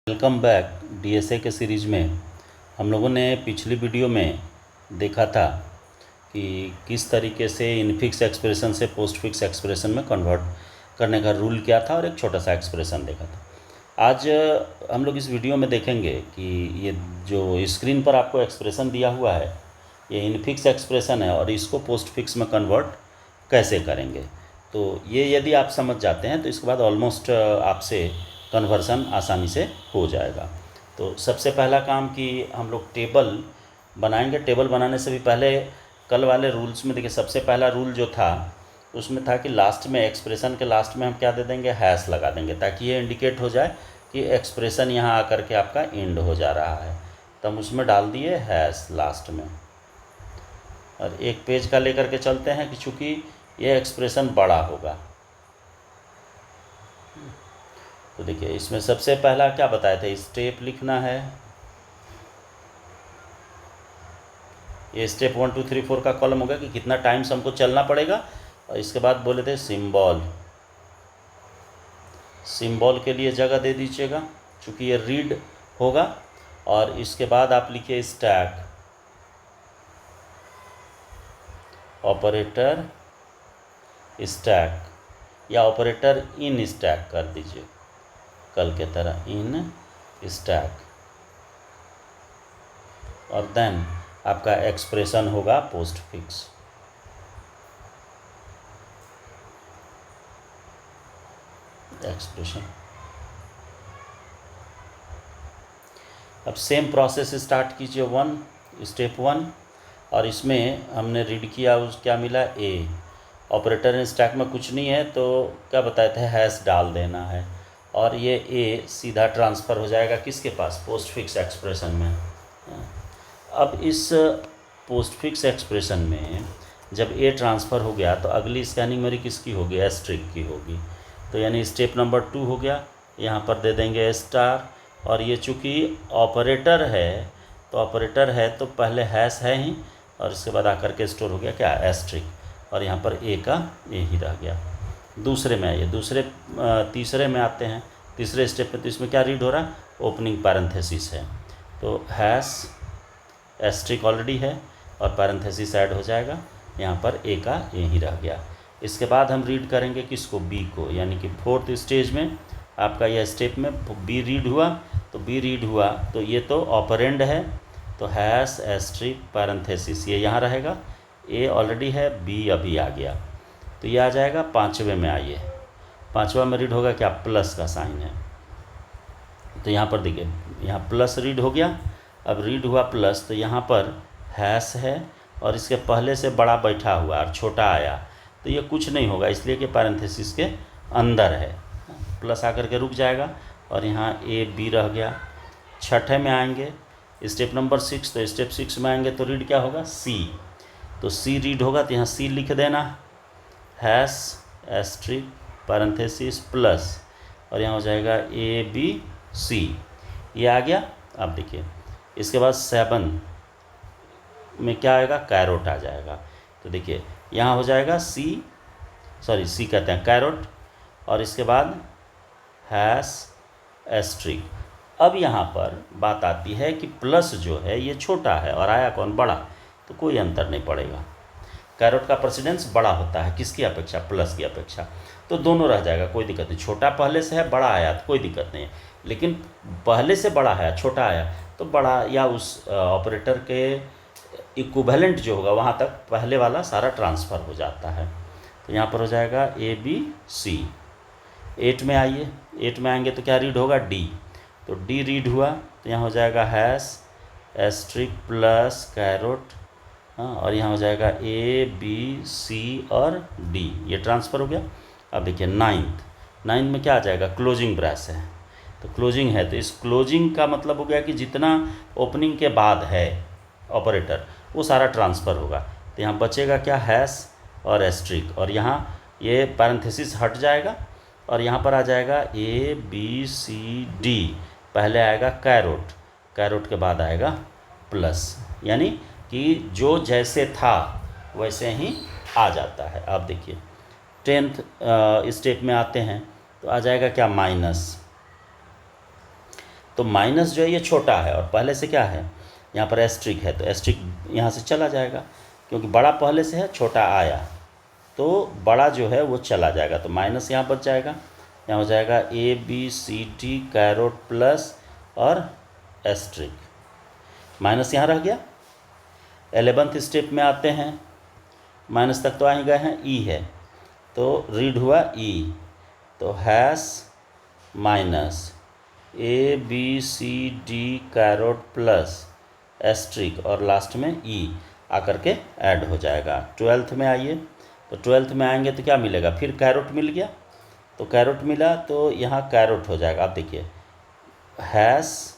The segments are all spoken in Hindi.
Welcome back. डीएसए के सीरीज़ में हम लोगों ने पिछली वीडियो में देखा था कि किस तरीके से इनफिक्स एक्सप्रेशन से पोस्ट फिक्स एक्सप्रेशन में कन्वर्ट करने का रूल क्या था और एक छोटा सा एक्सप्रेशन देखा था। आज हम लोग इस वीडियो में देखेंगे कि ये जो स्क्रीन पर आपको एक्सप्रेशन दिया हुआ है ये इनफिक्स एक्सप्रेशन है और इसको पोस्ट फिक्स में कन्वर्ट कैसे करेंगे। तो ये यदि आप समझ जाते हैं तो इसके बाद ऑलमोस्ट आपसे कन्वर्सन आसानी से हो जाएगा। तो सबसे पहला काम कि हम लोग टेबल बनाएंगे। टेबल बनाने से भी पहले कल वाले रूल्स में देखिए, सबसे पहला रूल जो था उसमें था कि लास्ट में एक्सप्रेशन के लास्ट में हम क्या दे देंगे, हैश लगा देंगे, ताकि ये इंडिकेट हो जाए कि एक्सप्रेशन यहाँ आकर के आपका एंड हो जा रहा है। तो हम उसमें डाल दिए हैश लास्ट में। और एक पेज का लेकर के चलते हैं कि चूँकि ये एक्सप्रेशन बड़ा होगा। तो देखिए, इसमें सबसे पहला क्या बताए थे, स्टेप लिखना है। ये स्टेप 1 2 3 4 का कॉलम होगा कि कितना टाइम्स हमको चलना पड़ेगा। और इसके बाद बोले थे सिंबल, सिंबल के लिए जगह दे दीजिएगा चूँकि ये रीड होगा। और इसके बाद आप लिखिए स्टैक, ऑपरेटर स्टैक या ऑपरेटर इन स्टैक कर दीजिए, कल के तरह इन स्टैक। और देन आपका एक्सप्रेशन होगा पोस्ट फिक्स। एक्सप्रेशन अब सेम प्रोसेस स्टार्ट कीजिए, स्टेप 1। और इसमें हमने रीड किया, उस क्या मिला, ए। ऑपरेटर इन स्टैक में कुछ नहीं है तो क्या बताए थे, हैश डाल देना है। और ये ए सीधा ट्रांसफ़र हो जाएगा किसके पास, पोस्ट फिक्स एक्सप्रेशन में। अब इस पोस्ट फिक्स एक्सप्रेशन में जब ए ट्रांसफ़र हो गया तो अगली स्कैनिंग मेरी किसकी होगी, एस्ट्रिक की होगी। तो यानी स्टेप नंबर 2 हो गया, यहाँ पर दे देंगे स्टार। और ये चूँकि ऑपरेटर है तो ऑपरेटर है तो पहले हैश है ही, और इसके बाद आकर के स्टोर हो गया क्या, एस्ट्रिक। और यहाँ पर ए का ए ही रह गया। दूसरे में आइए, तीसरे में आते हैं। तीसरे स्टेप पे तो इसमें क्या रीड हो रहा है, ओपनिंग पैरेंथेसिस है तो हैश एस्ट्रिक ऑलरेडी है और पैरेंथेसिस ऐड हो जाएगा, यहाँ पर ए का ए ही रह गया। इसके बाद हम रीड करेंगे किसको, बी को, यानी कि 4th स्टेज में आपका यह स्टेप में बी रीड हुआ। तो बी रीड हुआ तो ये तो ऑपरेंड है तो हैश एस्ट्रिक पैरेंथेसिस ये यहाँ रहेगा, ए ऑलरेडी है, बी अभी आ गया तो ये आ जाएगा 5वें में। आइए 5वां में रीड होगा क्या, प्लस का साइन है तो यहाँ पर देखिए, यहाँ प्लस रीड हो गया। अब रीड हुआ प्लस तो यहाँ पर हैश है और इसके पहले से बड़ा बैठा हुआ और छोटा आया तो ये कुछ नहीं होगा, इसलिए कि पैरेंथेसिस के अंदर है, प्लस आकर के रुक जाएगा और यहाँ ए बी रह गया। छठे में आएंगे स्टेप नंबर 6, तो स्टेप 6 में आएंगे तो रीड क्या होगा, सी। तो सी रीड होगा तो यहाँ सी लिख देना, हैश एस्ट्रिक पैरेंथेसिस प्लस, और यहाँ हो जाएगा ए बी सी, ये आ गया। अब देखिए इसके बाद 7 में क्या आएगा, कैरोट आ जाएगा। तो देखिए यहाँ हो जाएगा सी कहते हैं कैरोट, और इसके बाद हैश एस्ट्रिक। अब यहाँ पर बात आती है कि प्लस जो है ये छोटा है और आया कौन, बड़ा, तो कोई अंतर नहीं पड़ेगा। कैरोट का प्रेसिडेंस बड़ा होता है किसकी अपेक्षा, प्लस की अपेक्षा, तो दोनों रह जाएगा, कोई दिक्कत नहीं। छोटा पहले से है, बड़ा आया तो कोई दिक्कत नहीं है, लेकिन पहले से बड़ा है छोटा आया तो बड़ा या उस ऑपरेटर के इक्विवेलेंट जो होगा वहाँ तक पहले वाला सारा ट्रांसफ़र हो जाता है। तो यहाँ पर हो जाएगा ए बी सी। 8 में आइए, 8 में आएंगे तो क्या रीड होगा, डी। तो डी रीड हुआ तो यहाँ हो जाएगा हैश एस्ट्रिक प्लस कैरोट, हाँ, और यहाँ हो जाएगा ए बी सी और डी, ये ट्रांसफ़र हो गया। अब देखिए 9th में क्या आ जाएगा, क्लोजिंग ब्रैस है तो क्लोजिंग है, तो इस क्लोजिंग का मतलब हो गया कि जितना ओपनिंग के बाद है ऑपरेटर वो सारा ट्रांसफ़र होगा। तो यहाँ बचेगा क्या, हैश और एस्ट्रिक, और यहाँ ये पैरेंथेसिस हट जाएगा और यहाँ पर आ जाएगा ए बी सी डी, पहले आएगा कैरोट, कैरोट के बाद आएगा प्लस, यानी कि जो जैसे था वैसे ही आ जाता है। अब देखिए 10th स्टेप में आते हैं तो आ जाएगा क्या, माइनस। तो माइनस जो है ये छोटा है और पहले से क्या है, यहाँ पर एस्ट्रिक है, तो एस्ट्रिक यहाँ से चला जाएगा, क्योंकि बड़ा पहले से है, छोटा आया, तो बड़ा जो है वो चला जाएगा, तो माइनस यहाँ बच जाएगा। यहाँ हो जाएगा ABCD कैरोट प्लस और एस्ट्रिक, माइनस यहाँ रह गया। 11th स्टेप में आते हैं, माइनस तक तो आ ही गए हैं, ई है तो रीड हुआ ई, तो hash minus ABCD caret plus asterisk और लास्ट में ई आकर के ऐड हो जाएगा। 12th में आइए, तो 12th में आएंगे तो क्या मिलेगा, फिर कैरोट मिल गया, तो कैरोट मिला तो यहाँ कैरोट हो जाएगा। आप देखिए हैश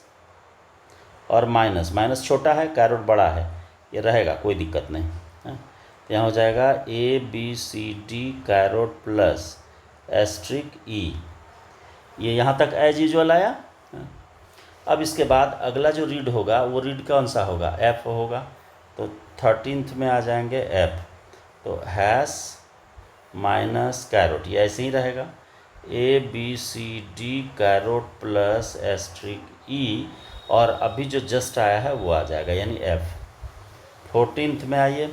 और माइनस, माइनस छोटा है, कैरोट बड़ा है, ये रहेगा, कोई दिक्कत नहीं है। तो यहाँ हो जाएगा ABCD कैरोट प्लस एस्ट्रिक ई, ये यहाँ तक एज यूजुअल आया। अब इसके बाद अगला जो रीड होगा वो रीड कौन सा होगा, एफ होगा, तो 13th में आ जाएंगे एफ, तो हैश माइनस कैरोट, ये ऐसे ही रहेगा, ABCD कैरोट प्लस एस्ट्रिक ई, और अभी जो जस्ट आया है वो आ जाएगा यानी एफ। 14th में आइए,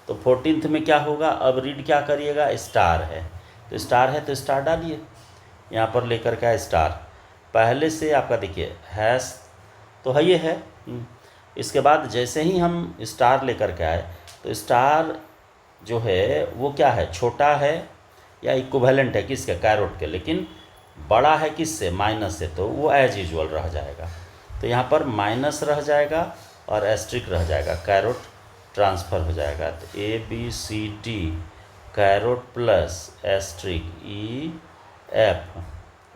तो 14th में क्या होगा, अब रीड क्या करिएगा, स्टार है, तो स्टार है तो स्टार डालिए, यहाँ पर लेकर के स्टार, पहले से आपका देखिए हैश तो है, ये है। इसके बाद जैसे ही हम स्टार लेकर के आए, तो स्टार जो है वो क्या है, छोटा है या इक्विवेलेंट है किसके, कैरोट के, लेकिन बड़ा है किससे, माइनस से, तो वो एज यूजुअल रह जाएगा। तो यहाँ पर माइनस रह जाएगा और एस्ट्रिक रह जाएगा, कैरोट ट्रांसफ़र हो जाएगा, तो ABCD caret plus asterisk E F,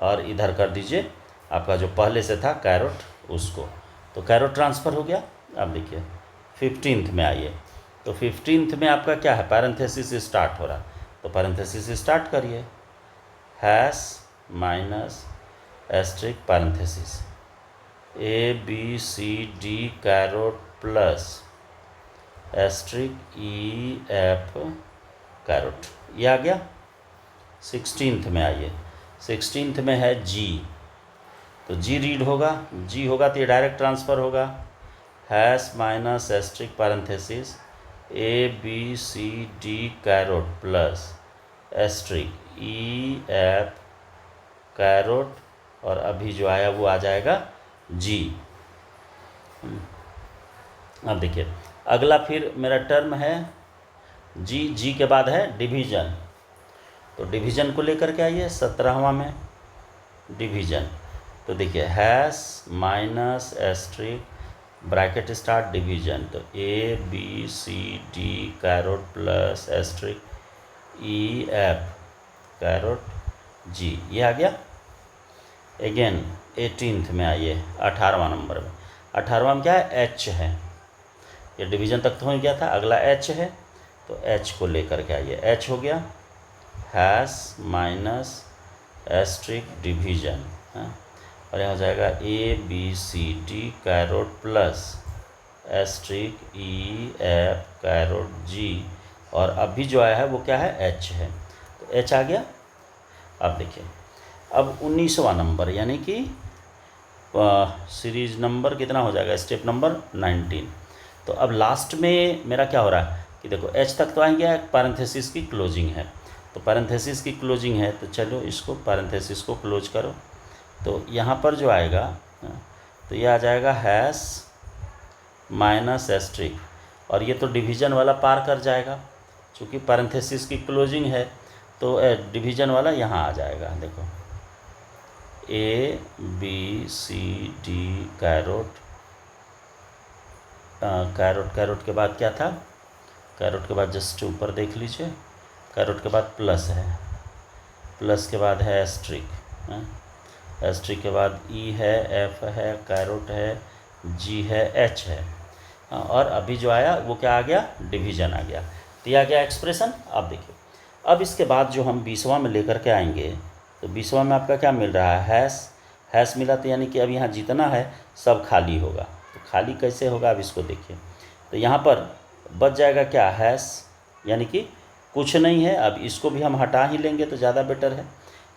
और इधर कर दीजिए आपका जो पहले से था कैरोट उसको, तो कैरोट ट्रांसफ़र हो गया। अब देखिए 15th में आइए, तो 15th में आपका क्या है, पैरेंथेसिस स्टार्ट हो रहा, तो पैरेंथेसिस स्टार्ट करिए, hash minus asterisk parenthesis ABCD caret plus asterisk E F caret, ये आ गया। 16th में आइए, 16th में है जी, तो जी रीड होगा, जी होगा तो ये डायरेक्ट ट्रांसफ़र होगा, hash minus asterisk parenthesis ABCD caret plus asterisk E F caret, और अभी जो आया वो आ जाएगा जी। अब देखिए अगला फिर मेरा टर्म है जी, जी के बाद है डिवीज़न, तो डिवीज़न को लेकर के आइए 17वां में डिवीज़न, तो देखिए hash minus asterisk bracket start division, तो ABCD caret plus asterisk E F caret G, ये आ गया। अगेन 18th में आइए, 18वां नंबर में, 18वां में क्या है, एच है, ये डिवीज़न तक तो हो गया था, अगला एच है, तो एच को लेकर के आइए, एच हो गया, हैश माइनस एस्ट्रिक डिवीज़न, और यहाँ हो जाएगा ABCD caret plus asterisk E F caret G, और अभी जो आया है वो क्या है, एच है, तो एच आ गया। अब देखिए अब 19वां नंबर यानी कि सीरीज नंबर कितना हो जाएगा, स्टेप नंबर 19, तो अब लास्ट में मेरा क्या हो रहा है कि देखो एच तक तो आ गया, पैरेंथेसिस की क्लोजिंग है, तो पैरेंथेसिस की क्लोजिंग है, तो चलो इसको पैरेंथेसिस को क्लोज करो, तो यहाँ पर जो आएगा तो ये आ जाएगा हैश माइनस एस्ट्रिक, और ये तो डिवीज़न वाला पार कर जाएगा, चूँकि पैरेंथेसिस की क्लोजिंग है तो डिवीज़न वाला यहाँ आ जाएगा। देखो ABCD कैरोट, कैरोट के बाद क्या था, कैरोट के बाद जस्ट ऊपर देख लीजिए, कैरोट के बाद प्लस है, प्लस के बाद है एस्ट्रिक, एस्ट्रिक के बाद ई है, एफ है, कैरोट है, जी है, एच है, और अभी जो आया वो क्या आ गया, डिवीज़न आ गया, तो ये आ गया एक्सप्रेशन। अब देखिए अब इसके बाद जो हम 20वां में लेकर के आएंगे, तो 20वां में आपका क्या मिल रहा है, हैश मिला, तो यानी कि अब यहाँ जितना है सब खाली होगा, तो खाली कैसे होगा अब इसको देखिए, तो यहाँ पर बच जाएगा क्या, हैश, यानी कि कुछ नहीं है, अब इसको भी हम हटा ही लेंगे तो ज़्यादा बेटर है,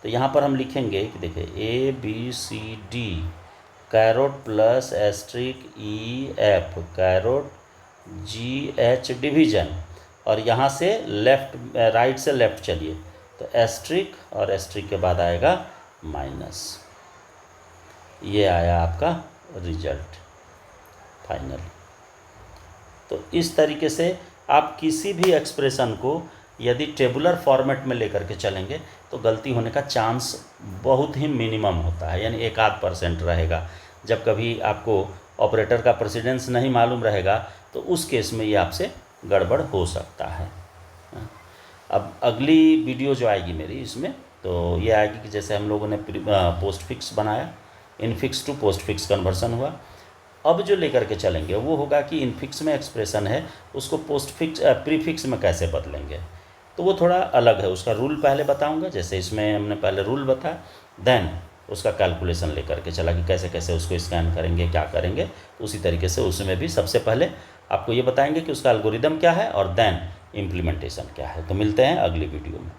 तो यहाँ पर हम लिखेंगे कि देखिए ABCD caret plus asterisk E F, caret G H division, और यहाँ से लेफ्ट राइट से लेफ्ट चलिए तो एस्ट्रिक, और एस्ट्रिक के बाद आएगा माइनस। ये आया आपका रिजल्ट फाइनल। तो इस तरीके से आप किसी भी एक्सप्रेशन को यदि टेबुलर फॉर्मेट में लेकर के चलेंगे तो गलती होने का चांस बहुत ही मिनिमम होता है, यानी 1-8% रहेगा। जब कभी आपको ऑपरेटर का प्रेसिडेंस नहीं मालूम रहेगा तो उस केस में ये आपसे गड़बड़ हो सकता है। अब अगली वीडियो जो आएगी मेरी इसमें तो ये आएगी कि जैसे हम लोगों ने पोस्ट फिक्स बनाया, infix to postfix conversion हुआ। अब जो लेकर के चलेंगे वो होगा कि इनफिक्स में एक्सप्रेशन है उसको पोस्ट फिक्स प्रीफिक्स में कैसे बदलेंगे, तो वो थोड़ा अलग है। उसका रूल पहले बताऊंगा, जैसे इसमें हमने पहले रूल बताया, देन उसका कैलकुलेशन लेकर के चला कि कैसे कैसे उसको स्कैन करेंगे, क्या करेंगे। तो उसी तरीके से उसमें भी सबसे पहले आपको ये बताएंगे कि उसका एल्गोरिदम क्या है और देन इम्प्लीमेंटेशन क्या है। तो मिलते हैं अगली वीडियो में।